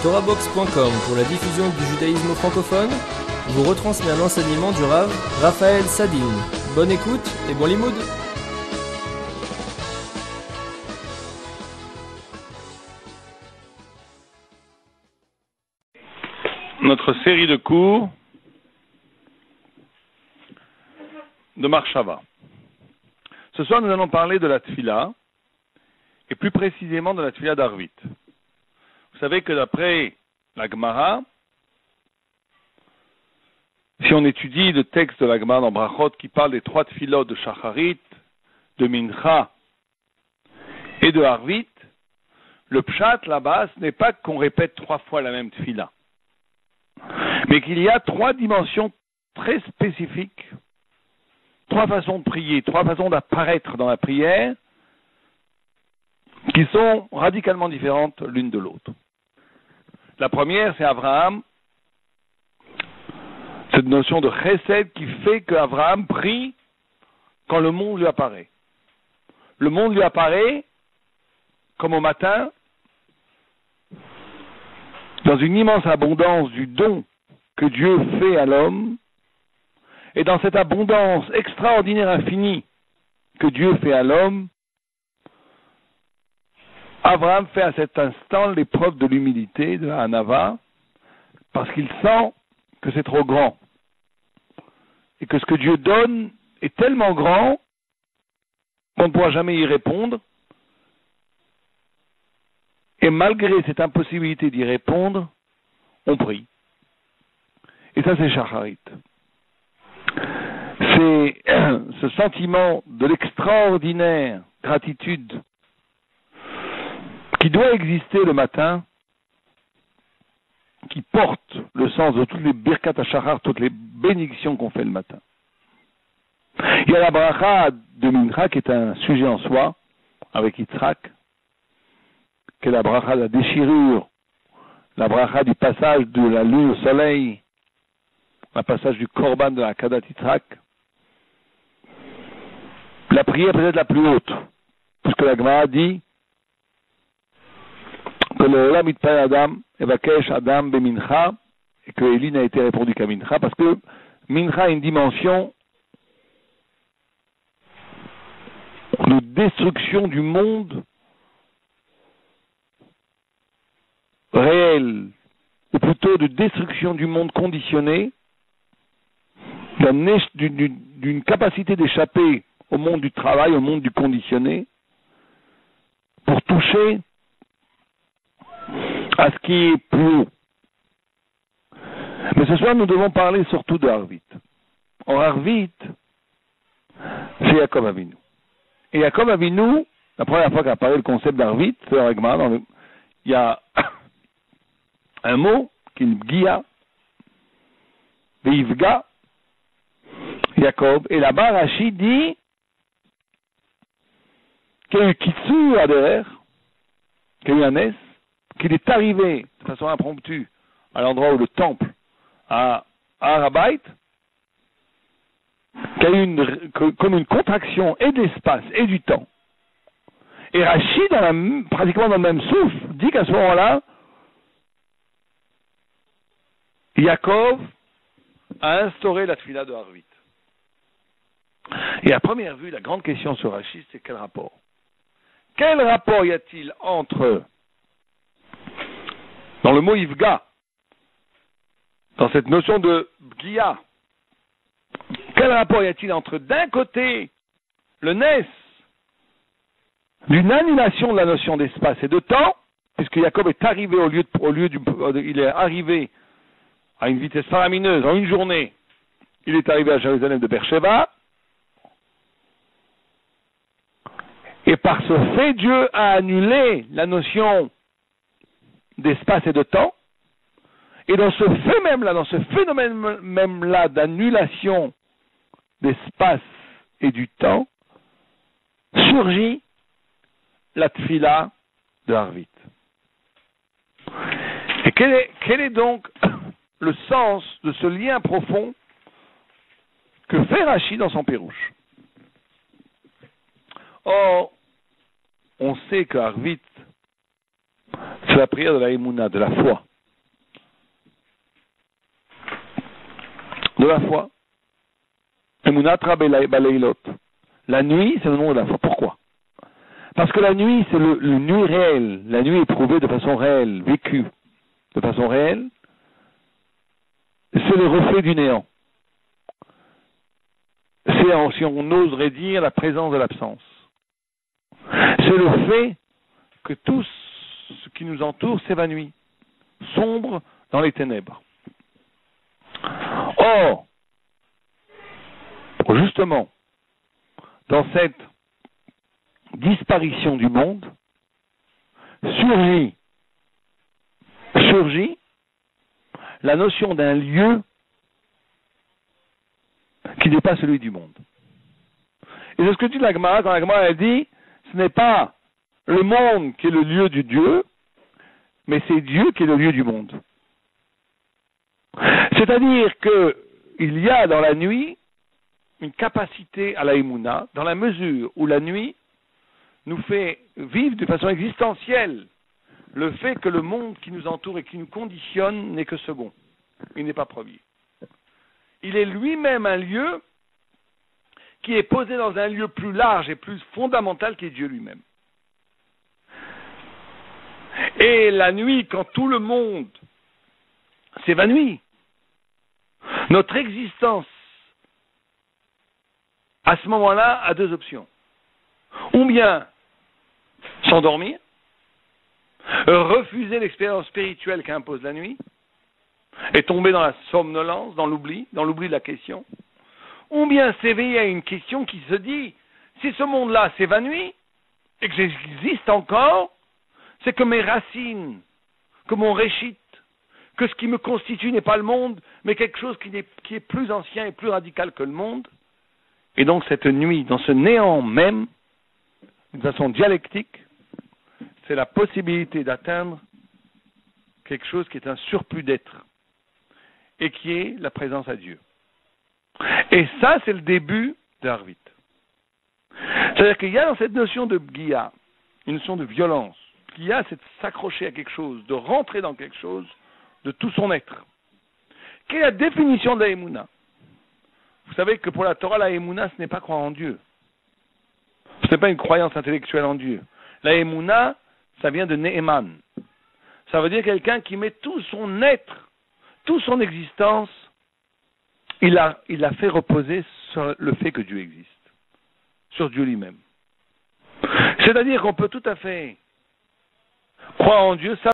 TorahBox.com pour la diffusion du judaïsme francophone vous retransmet un enseignement du Rav Raphaël Sadine. Bonne écoute et bon limoud. Notre série de cours de Marshava. Ce soir, nous allons parler de la Tfila, et plus précisément de la Tfila d'Arvit. Vous savez que d'après la Gemara, si on étudie le texte de la Gemara dans Brachot qui parle des trois Tfilot de Shacharit, de Mincha et de Arvit, le Pshat là-bas, ce n'est pas qu'on répète 3 fois la même Tfila, mais qu'il y a 3 dimensions très spécifiques, 3 façons de prier, 3 façons d'apparaître dans la prière, qui sont radicalement différentes l'une de l'autre. La première, c'est Abraham, cette notion de chesed qui fait qu'Abraham prie quand le monde lui apparaît. Le monde lui apparaît comme au matin, dans une immense abondance du don que Dieu fait à l'homme, et dans cette abondance extraordinaire infinie que Dieu fait à l'homme, Abraham fait à cet instant l'épreuve de l'humilité, de la Hanava, parce qu'il sent que c'est trop grand, et que ce que Dieu donne est tellement grand qu'on ne pourra jamais y répondre, et malgré cette impossibilité d'y répondre, on prie. Et ça, c'est Shacharit. C'est ce sentiment de l'extraordinaire gratitude qui doit exister le matin, qui porte le sens de toutes les birkat hashachar, toutes les bénédictions qu'on fait le matin. Il y a la bracha de Mincha qui est un sujet en soi, avec Yitzhak, qui est la bracha de la déchirure, la bracha du passage de la lune au soleil, le passage du korban de la Kadat Yitzhak. La prière peut-être la plus haute, puisque la Gemara dit que le Olam Itpal Adam Evakesh Adam Bemincha, et que Élie n'a été répondu qu'à Mincha, parce que Mincha a une dimension de destruction du monde réel, ou plutôt de destruction du monde conditionné, d'une capacité d'échapper au monde du travail, au monde du conditionné, pour toucher à ce qui est plus haut. Mais ce soir, nous devons parler surtout de Arvit. Or, Arvit, c'est Yaakov Avinu. Et Yaakov Avinu, la première fois qu'apparaît le concept d'Arvit, c'est dans la Gemara, il y a un mot qui est Bgia, Veivga, Yaakov. Et là-bas, Rashi dit qu'il y a eu Kitsur à derrière, qu'il y a eu un S, qu'il est arrivé de façon impromptue à l'endroit où le temple à Harabait, qu'il y a eu comme une contraction et de l'espace et du temps. Et Rashi, pratiquement dans le même souffle, dit qu'à ce moment-là, Yaakov a instauré la Tfila de Arvit. Et à première vue, la grande question sur Rashi, c'est quel rapport? Quel rapport y a-t-il entre, dans le mot Ivga, dans cette notion de Bgia, quel rapport y a-t-il entre, d'un côté, le Nes, d'une annulation de la notion d'espace et de temps, puisque Jacob est arrivé il est arrivé à une vitesse faramineuse, en une journée, il est arrivé à Jérusalem de Beersheba, et par ce fait, Dieu a annulé la notion d'espace et de temps, et dans ce fait même-là, dans ce phénomène même-là d'annulation d'espace et du temps, surgit la Tfila de Arvit. Et quel est donc le sens de ce lien profond que fait Rashi dans son Pérouche? Or, on sait que Arvit, c'est la prière de la Emouna, de la foi. de la foi. Emunatra baleilot. La nuit, c'est le nom de la foi. Pourquoi? Parce que la nuit, c'est le nuit réel. La nuit éprouvée de façon réelle, vécue de façon réelle. C'est le reflet du néant. C'est, si on oserait dire, la présence de l'absence. C'est le fait que tout ce qui nous entoure s'évanouit, sombre dans les ténèbres. Or, justement, dans cette disparition du monde, surgit la notion d'un lieu qui n'est pas celui du monde. Et c'est ce que dit la Gemara quand la Gemara elle dit, ce n'est pas le monde qui est le lieu du Dieu, mais c'est Dieu qui est le lieu du monde. C'est-à-dire qu'il y a dans la nuit une capacité à la Emouna, dans la mesure où la nuit nous fait vivre de façon existentielle le fait que le monde qui nous entoure et qui nous conditionne n'est que second, il n'est pas premier. Il est lui-même un lieu qui est posé dans un lieu plus large et plus fondamental qui est Dieu lui-même. Et la nuit, quand tout le monde s'évanouit, notre existence, à ce moment-là, a deux options. Ou bien s'endormir, refuser l'expérience spirituelle qu'impose la nuit, et tomber dans la somnolence, dans l'oubli de la question, ou bien s'éveiller à une question qui se dit, si ce monde-là s'évanouit, et que j'existe encore, c'est que mes racines, que mon réchit, que ce qui me constitue n'est pas le monde, mais quelque chose qui est plus ancien et plus radical que le monde. Et donc cette nuit, dans ce néant même, d'une façon dialectique, c'est la possibilité d'atteindre quelque chose qui est un surplus d'être, et qui est la présence à Dieu. Et ça, c'est le début de Arvit. C'est-à-dire qu'il y a dans cette notion de Bgia, une notion de violence, qu'il y a c'est de s'accrocher à quelque chose, de rentrer dans quelque chose, de tout son être. Quelle est la définition de la Emouna? Vous savez que pour la Torah, la Emouna, ce n'est pas croire en Dieu. Ce n'est pas une croyance intellectuelle en Dieu. La Emouna, ça vient de Ne'eman. Ça veut dire quelqu'un qui met tout son être, toute son existence, il l'a fait reposer sur le fait que Dieu existe, sur Dieu lui-même. C'est-à-dire qu'on peut tout à fait croire en Dieu,